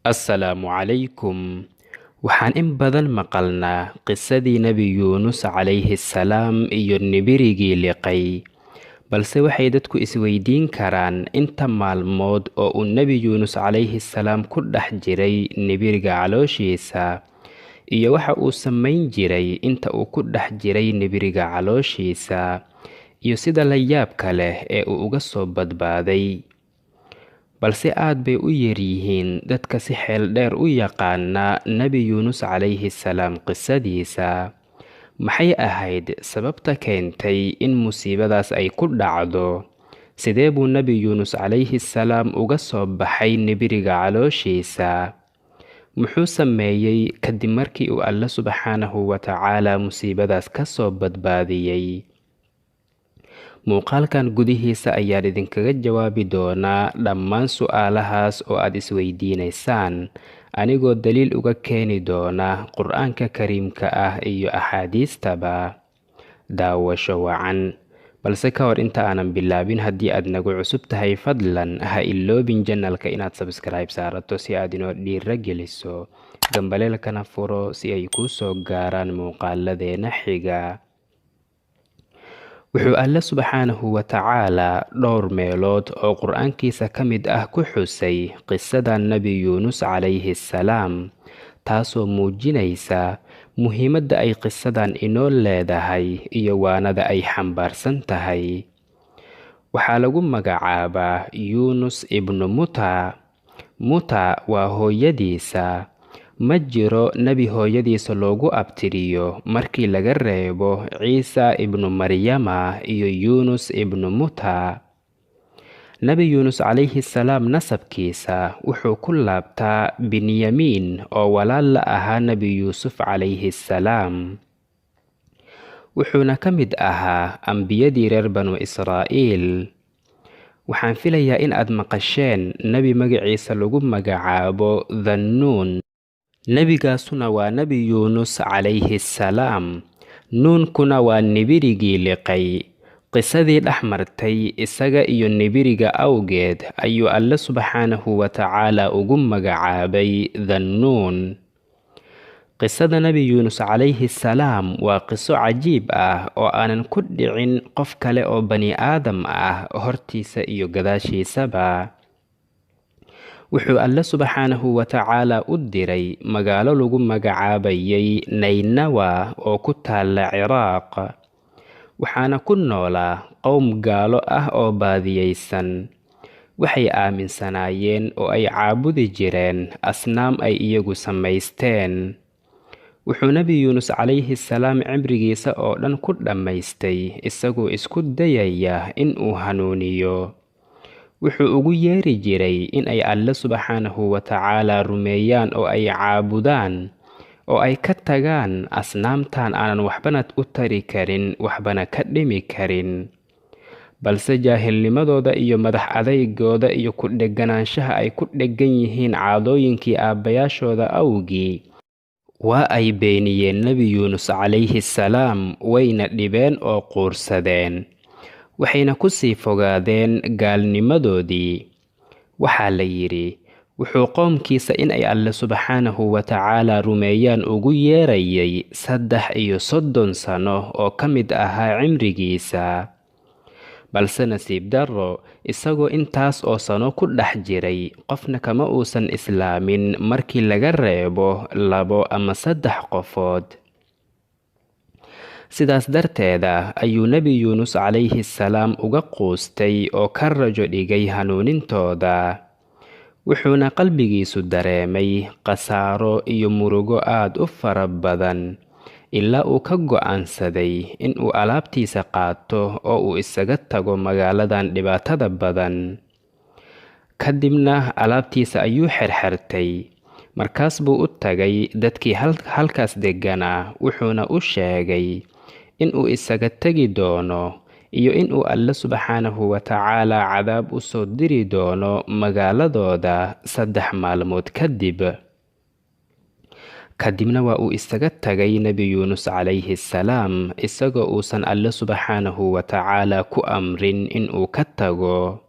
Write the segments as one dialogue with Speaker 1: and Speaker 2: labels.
Speaker 1: Assalaamu calaykum. Waxaan in badan maqalnaa qisadii Nebi Yuunus calayhi salaam iyo nibirigii liqay, balse waxay dadku isweydiin karaan inta maalmood oo uu Nebi Yuunus calayhi salaam ku dhex jiray nibiriga calooshiisa, iyo waxa uu samayn jiray inta uu ku dhex jiray nibiriga calooshiisa, iyo sida la yaabka leh ee uu uga soo badbaaday. Balse aad bay u yaryihiin dadka si xeel dheer u yaqaana Nebi Yuunus calayhi salaam qisadiisa. Maxay ahayd sababta keentay in musiibadaas ay ku dhacdo? Sidee buu Nebi Yuunus calayhi salaam uga soo baxay nibiriga calooshiisa? Muxuu sameeyey kadib markii uu Alle subxaanahu wa tacaala musiibadaas ka soo badbaadiyey? Muuqaalkan gudihiisa ayaan idinkaga jawaabi doonaa dhammaan su'aalahaas oo aad isweydiinaysaan, anigoo daliil uga keeni doona Qur'aanka Kariimka ah iyo axaadiistaba. Daawasho wacan. Balse ka hor inta aanan bilaabin, haddii aad nagu cusub tahay fadlan ha iloobin channelka inaad subscribe saarato si aad inoo dhiirageliso, gambaleelkana furo si ay kuu soo gaaraan muuqaaladeena xiga. Wuxuu Alle subxaanahu wa tacaala dhowr meelood oo Qur'aankiisa ka mid ah ku xusay qisada Nebi Yuunus calayhi salaam, taasoo muujinaysa muhiimadda ay qisadan inoo leedahay iyo waanada ay xambaarsan tahay. Waxaa lagu magacaabaa Yuunus ibnu Muta. Muta waa hooyadiisa. Ma jiro nebi hooyadiisa loogu abtiriyo markii laga reebo Ciisa ibnu Maryama iyo Yuunus ibnu Muta. Nebi Yuunus calayhi salaam nasabkiisa wuxuu ku laabtaa Binyamiin oo walaal la ahaa Nebi Yuusuf calayhi salaam. Wuxuuna ka mid ahaa ambiyadii reer banu Israa'iil. Waxaan filayaa in aad maqasheen nebi magaciisa lagu magacaabo Dhannuun. Nebigaasuna waa Nebi Yuunus calayhi salaam. Nuunkuna waa nibirigii liqay. Qisadii dhex martay isaga iyo nibiriga awgeed ayuu Alle subxaanahu wa tacaala ugu magacaabay Dhannuun. Qisada Nebi Yuunus calayhi salaam waa qiso cajiib ah oo aanan ku dhicin qof kale oo bani aadam ah hortiisa iyo gadaashiisaba. Wuxuu Alle subxaanahu wa tacaala u diray magaalo lagu magacaabayay Naynawa oo ku taalla Ciraaq. Waxaana ku noolaa qowm gaalo ah oo baadiyeysan. Waxay aaminsanaayeen oo ay caabudi jireen asnaam ay iyagu samaysteen. Wuxuu Nebi Yuunus calayhi salaam cimrigiisa oo dhan ku dhammaystay isagoo isku dayaya in uu hanuuniyo. Wuxuu ugu yeeri jiray in ay Alle subxaanahu wa tacaala rumeeyaan oo ay caabudaan, oo ay ka tagaan asnaamtan aanan waxbana u tari karin, waxbana ka dhimi karin. Balse jaahilnimadooda iyo madax adaygooda iyo ku dhegganaanshaha ay ku dheggan yihiin caadooyinkii aabbayaashooda awgii, waa ay beeniyeen Nebi Yuunus calayhi salaam, wayna dhibeen oo quursadeen. Waxayna ku sii fogaadeen gaalnimadoodii. Waxaa la yidhi, wuxuu qoomkiisa in ay Alle subxaanahu wa tacaala rumeeyaan ugu yeerayay 33 sano oo ka mid ahaa cimrigiisa. Balse nasiib darro, isagoo intaas oo sano ku dhex jiray, qofna kama uusan islaamin markii laga reebo 2 ama 3 qofood. Sidaas darteeda ayuu Nebi Yuunus calayhi salaam uga quustay oo ka rajo dhigay hanuunintooda. Wuxuuna qalbigiisu dareemay khasaaro iyo murugo aad u fara badan, ilaa uu ka go'aansaday in uu alaabtiisa qaato oo uu isaga tago magaaladan dhibaatada badan. Kadibna alaabtiisa ayuu xirxirtay. Markaas buu u tagay dadkii halkaas degganaa, wuxuuna u sheegay in uu isaga tegi doono iyo in uu Alle subxaanahu wa tacaala cadaab u soo diri doono magaaladooda 3 maalmood kadib. Kadibna waa uu isaga tagay Nebi Yuunus calayhi salaam isagoo uusan Alle subxaanahu wa tacaala ku amrin in uu ka tago.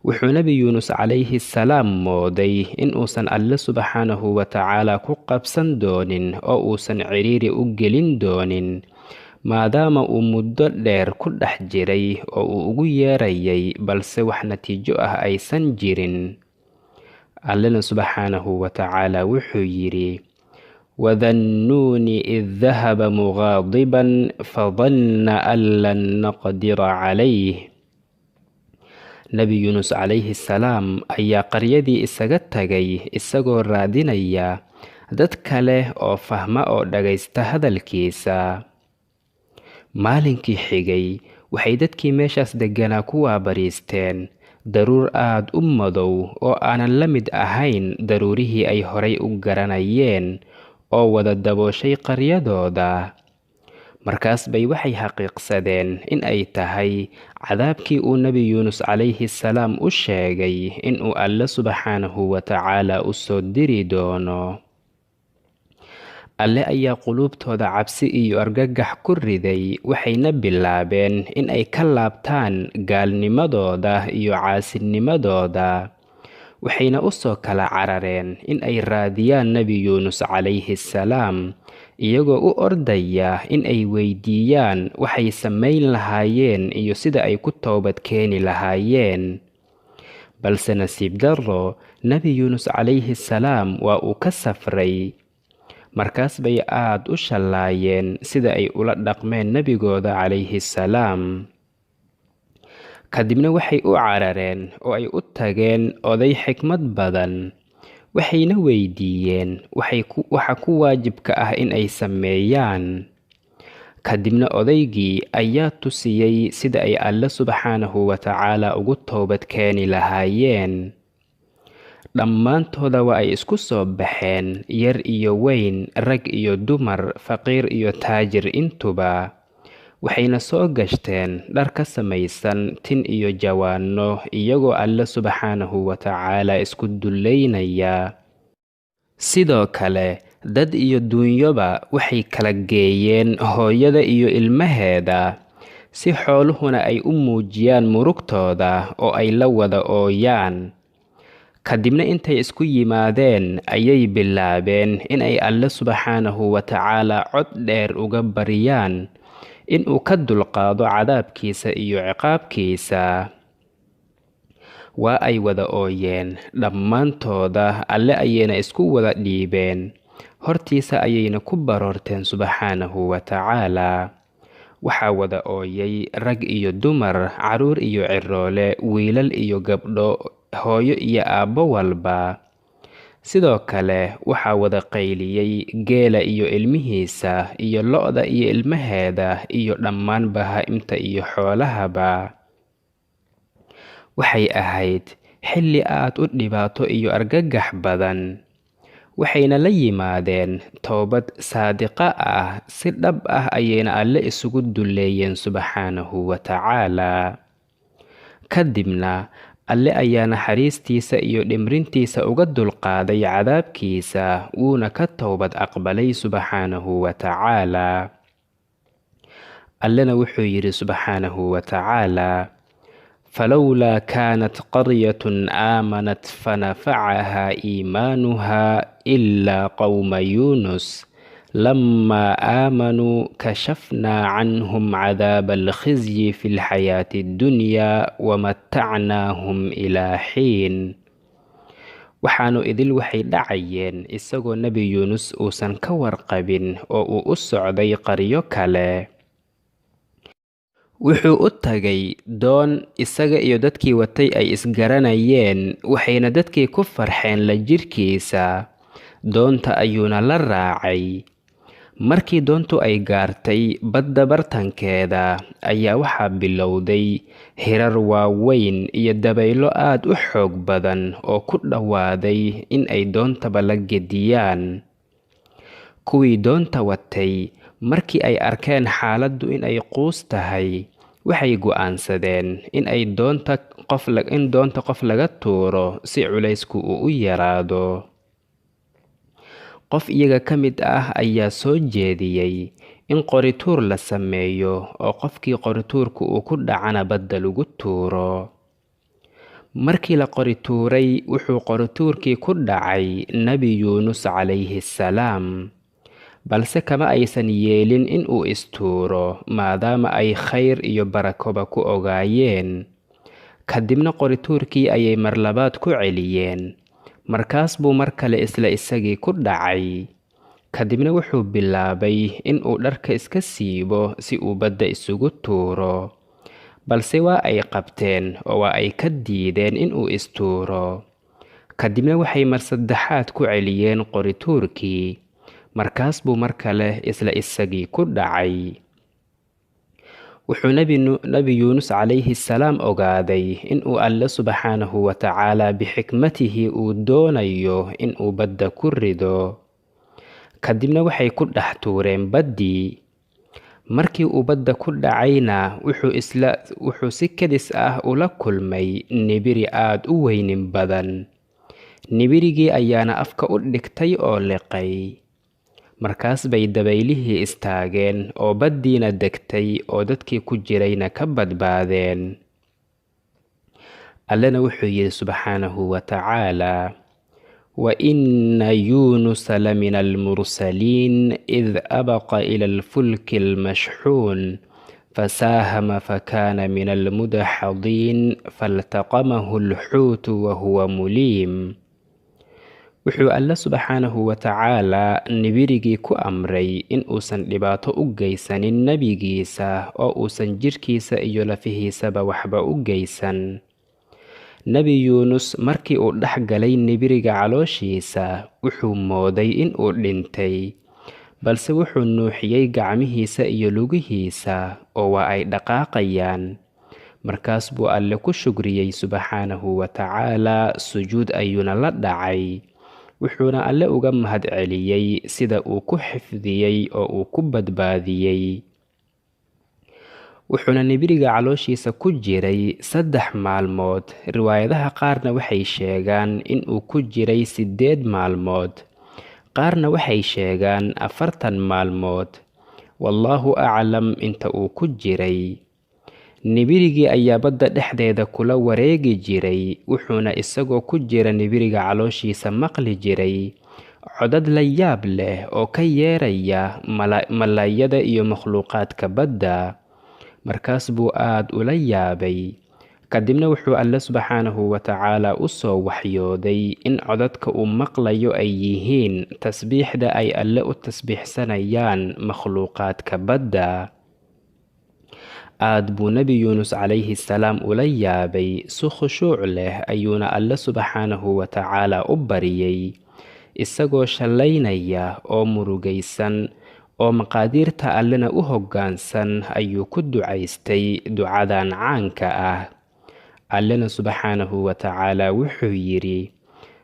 Speaker 1: wuxuu nebi yuunus calayhi salaam mooday in uusan alle subxaanahu wa tacaala ku qabsan doonin oo uusan ciriiri u gelin doonin maadaama uu muddo dheer ku dhex jiray oo uu ugu yeerayay balse wax natiijo ah aysan jirin. allena subxaanahu wa tacaala wuxuu yidhi: wadannuuni id dahaba mugaadiban fadanna an lan naqdira calayh. nebi yuunus calayhi salaam ayaa qaryadii isaga tagay isagoo raadinaya dad kale oo fahma oo dhagaysta hadalkiisa. maalinkii xigay waxay dadkii meeshaas degganaa ku waabariisteen daruur aad u madow oo aanan la mid ahayn daruurihii ay horay u garanayeen oo wada dabooshay qaryadooda. markaas bay waxay xaqiiqsadeen in ay tahay cadaabkii uu nebi yuunus calayhi salaam u sheegay inuu alle subxaanahu wa tacaala u soo diri doono. alle ayaa quluubtooda cabsi iyo argagax ku riday, waxayna bilaabeen in ay ka laabtaan gaalnimadooda iyo caasinimadooda. waxayna u soo kala carareen in ay raadiyaan nebi yuunus calayhi salaam, iyagoo u ordaya in ay weydiiyaan waxay samayn lahaayeen iyo sida ay ku toobad keeni lahaayeen. balse nasiib darro, nebi yuunus calayhi salaam waa uu ka safray. markaas bay aad u shallaayeen sida ay ula dhaqmeen nebigooda calayhi salaam. kadibna waxay u carareen oo ay u tageen oday xikmad badan, waxayna weydiiyeen waxa ku waajibka ah in ay sameeyaan. kadibna odaygii ayaa tusiyey sida ay alle subxaanahu wa tacaala ugu toobad keeni lahaayeen. dhammaantooda waa ay isku soo baxeen, yar iyo weyn, rag iyo dumar, faqiir iyo taajir intuba. waxayna soo gashteen dhar ka samaysan tin iyo jawaano, iyagoo alle subxaanahu wa tacaala isku dullaynaya. sidoo kale dad iyo duunyoba waxay kala geeyeen hooyada iyo ilmaheeda, si xooluhuna ay u muujiyaan murugtooda oo ay la wada ooyaan. kadibna intay isku yimaadeen ayay bilaabeen in ay alle subxaanahu wa tacaala cod dheer uga baryaan inuu ka dulqaado cadaabkiisa iyo ciqaabkiisa. waa ay wada ooyeen dhammaantooda, alle ayayna isku wada dhiibeen, hortiisa ayayna ku baroorteen subxaanahu wa tacaala. waxaa wada ooyay rag iyo dumar, carruur iyo ciroole, wiilal iyo gabdho, hooyo iyo aabbo walba. sidoo kale waxaa wada qayliyey geela iyo ilmihiisa, iyo lo'da iyo ilmaheeda, iyo dhammaan bahaa'imta iyo xoolahaba. waxay ahayd xilli aad u dhibaato iyo argagax badan. waxayna la yimaadeen toobad saadiqa ah, si dhab ah ayayna alle isugu dulleeyeen subxaanahu wa tacaala. kadibna alle ayaa naxariistiisa iyo dhimrintiisa uga dulqaaday cadaabkiisa, wuuna ka toobad aqbalay subxaanahu wa tacaala. allena wuxuu yidhi subxaanahu wa tacaala: falowlaa kaanat qaryatun aamanat fanafacahaa iimaanuhaa ilaa qawma yuunus lamaa aamanuu kashafnaa canhum cadaaba alkhizyi fi lxayaati addunyaa wamatacnaahum ilaa xiin. waxaanu idil waxay dhacayeen isagoo nebi yuunus uusan ka warqabin oo uu u socday qaryo kale. wuxuu u tagay doon isaga iyo dadkii watay ay isgaranayeen, waxayna dadkii ku farxeen la jirkiisa. doonta ayuuna la raacay. markii doontu ay gaartay badda bartankeeda ayaa waxaa bilowday hirar waaweyn iyo dabaylo aad u xoog badan oo ku dhowaaday in ay doontaba la gediyaan. kuwii doonta watay markii ay arkeen xaaladdu in ay quus tahay, waxay go'aansadeen in doonta qof laga tuuro si culaysku uu u yaraado. qof iyaga ka mid ah ayaa soo jeediyey in qorituur la sameeyo oo qofkii qorituurku uu ku dhacana badda lagu tuuro. markii la qori tuuray wuxuu qorituurkii ku dhacay nebi yuunus calayhi salaam, balse kama aysan yeelin inuu istuuro maadaama ay khayr iyo barakoba ku ogaayeen. kadibna qorituurkii ayay mar labaad ku celiyeen, markaas buu mar kale isla isagii ku dhacay. kadibna wuxuu bilaabay inuu dharka iska siibo si uu badda isugu tuuro, balse waa ay qabteen oo waa ay ka diideen inuu istuuro. kadibna waxay mar saddexaad ku celiyeen qorituurkii, markaas buu mar kale isla isagii ku dhacay. wuxuu nebi yuunus calayhi salaam ogaaday inuu alle subxaanahu wa tacaala bixikmatihi uu doonayo inuu badda ku rido. kadibna waxay ku dhex tuureen baddii. markii uu badda ku dhacayna wuxuu si kedis ah ula kulmay nibiri aad u weynin badan. nibirigii ayaana afka u dhigtay oo liqay. markaas bay dabaylihii istaageen oo baddiina degtay oo dadkii ku jirayna ka badbaadeen. allena wuxuu yidhi subxaanahu wa tacaalaa: وإن يونس لمن المرسلين إذ أبق إلى الفلك المشحون فساهم فكان من المدحضين فالتقمه الحوت وهو مليم. wuxuu alle subxaanahu wa tacaalaa nibirigii ku amray in uusan dhibaato u geysanin nebigiisa oo uusan jidhkiisa iyo lafihiisaba waxba u geysan. nebi yuunus markii uu dhex galay nibiriga calooshiisa wuxuu mooday inuu dhintay, balse wuxuu nuuxiyey gacmihiisa iyo lugihiisa oo waa ay dhaqaaqayaan. markaas buu alle ku shugriyey subxaanahu wa tacaalaa, sujuud ayuuna la dhacay. wuxuuna alle uga mahad celiyey sida uu ku xifdiyey oo uu ku badbaadiyey. wuxuuna nibiriga calooshiisa ku jiray 3 maalmood. riwaayadaha qaarna waxay sheegaan inuu ku jiray 8 maalmood, qaarna waxay sheegaan 40 maalmood. wallaahu aclam inta uu ku jiray. nibirigii ayaa badda dhexdeeda kula wareegi jiray, wuxuuna isagoo ku jira nibiriga calooshiisa maqli jiray codad la yaab leh oo ka yeeraya malaayada iyo makhluuqaadka badda. markaas buu aad ula yaabay. kadibna wuxuu alle subxaanahu wa tacaalaa u soo waxyooday in codadka uu maqlayo ay yihiin tasbiixda ay alle u tasbiixsanayaan makhluuqaadka badda. aad buu nebi yuunus calayhi salaam ula yaabay, si khushuuc leh ayuuna alle subxaanahu wa tacaalaa u baryey, isagoo shallaynaya oo murugaysan oo maqaadiirta allena u hoggaansan ayuu ku ducaystay ducadan caanka ah. allena subxaanahu wa tacaalaa wuxuu yidhi: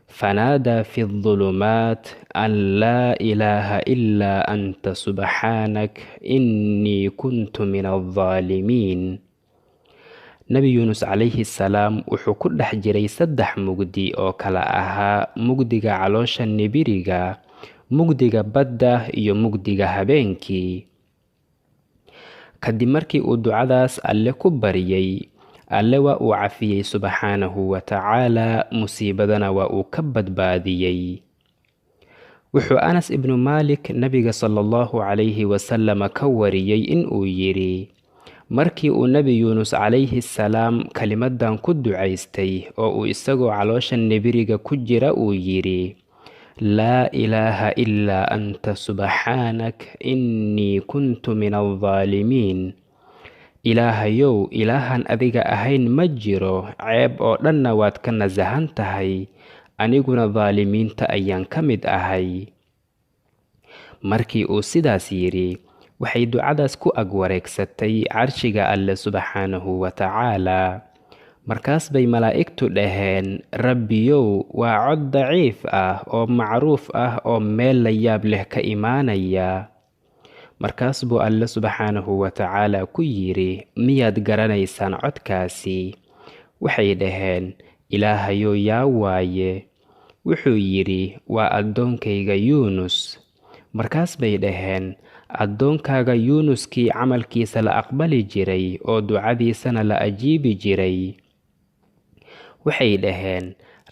Speaker 1: fanaadaa fi الظulumaat an laa ilaaha ilaa anta subxaanak innii kuntu min الظaalimiin. nebi yuunus calayhi salaam wuxuu ku dhex jiray 3 mugdi oo kala ahaa mugdiga caloosha nibiriga, mugdiga badda iyo mugdiga habeenkii. kadib markii uu ducadaas alle ku baryey, alle waa uu cafiyey subxaanahu wa tacaalaa, musiibadana waa uu ka badbaadiyey. wuxuu anas ibnu maalik nebiga sala allahu calayhi wasalama ka wariyey inuu yidhi: markii uu nebi yuunus calayhi salaam kelimadan ku ducaystay oo uu isagoo caloosha nibiriga ku jira uu yidhi: laa ilaaha ilaa anta subxaanak innii kuntu min الظaalimiin. ilaahayow, ilaahan adiga ahayn ma jiro, ceeb oo dhanna waad ka nasahan tahay, aniguna daalimiinta ayaan ka mid ahay. markii uu sidaas yidhi, waxay ducadaas ku ag wareegsatay carshiga alle subxaanahu wa tacaalaa. markaas bay malaa'igtu dhaheen: rabbiyow, waa cod daciif ah oo macruuf ah oo meel la yaab leh ka imaanaya. markaas buu alle subxaanahu wa tacaalaa ku yidhi: miyaad garanaysaan codkaasi? waxay dhaheen: ilaahayow, yaa waaye? wuxuu yidhi: waa addoonkayga yuunus. markaas bay dhaheen: addoonkaaga yuunuskii camalkiisa la aqbali jiray oo ducadiisana la ajiibi jiray. waxay dhaheen,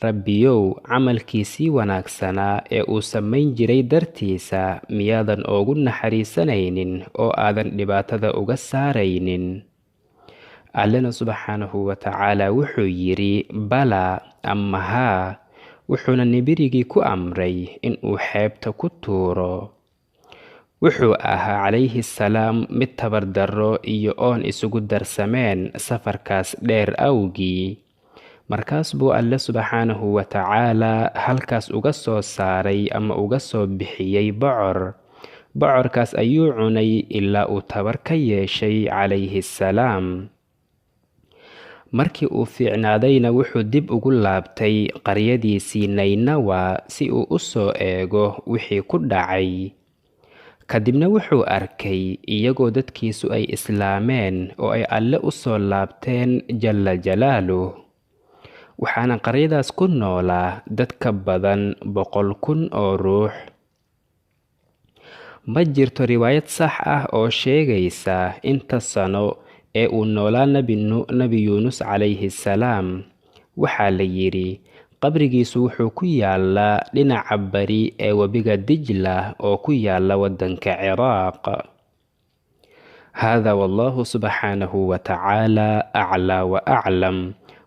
Speaker 1: rabbiyow, camalkiisii wanaagsanaa ee uu samayn jiray dartiisa miyaadan oogu naxariisanaynin oo aadan dhibaatada uga saaraynin? allena subxaanahu watacaala wuxuu yidhi, bala ama haa, wuxuuna nibirigii ku amray inuu xeebta ku tuuro. wuxuu ahaa calayhi salaam mid tabardarro iyo oon isugu darsameen safarkaas dheer awgii. markaas buu alle subxaanahu watacaala halkaas uga soo saaray ama uga soo bixiyey bocor. bocorkaas ayuu cunay ilaa uu tabar ka yeeshay calayhi salaam. markii uu fiicnaadayna wuxuu dib ugu laabtay qaryadiisii naynawa si uu u soo eego wixii ku dhacay. kadibna wuxuu arkay iyagoo dadkiisu ay islaameen oo ay alle u soo laabteen jalla jalaaluh. waxaana qaryadaas ku noolaa dad ka badan 100,000 oo ruux. ma jirto riwaayad sax ah oo sheegaysa inta sano ee uu noolaa nebi yuunus calayhi salaam. waxaa la yidhi qabrigiisu wuxuu ku yaalaa dhinaca bari ee webiga dijla oo ku yaala waddanka ciraaq. hada wallahu subxaanahu watacaala aclaa wa aclam.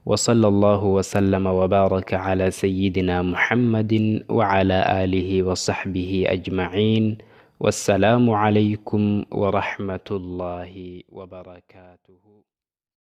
Speaker 1: وصلى الله وسلم وبارك على سيدنا محمد وعلى آله وصحبه أجمعين. والسلام عليكم ورحمة الله وبركاته.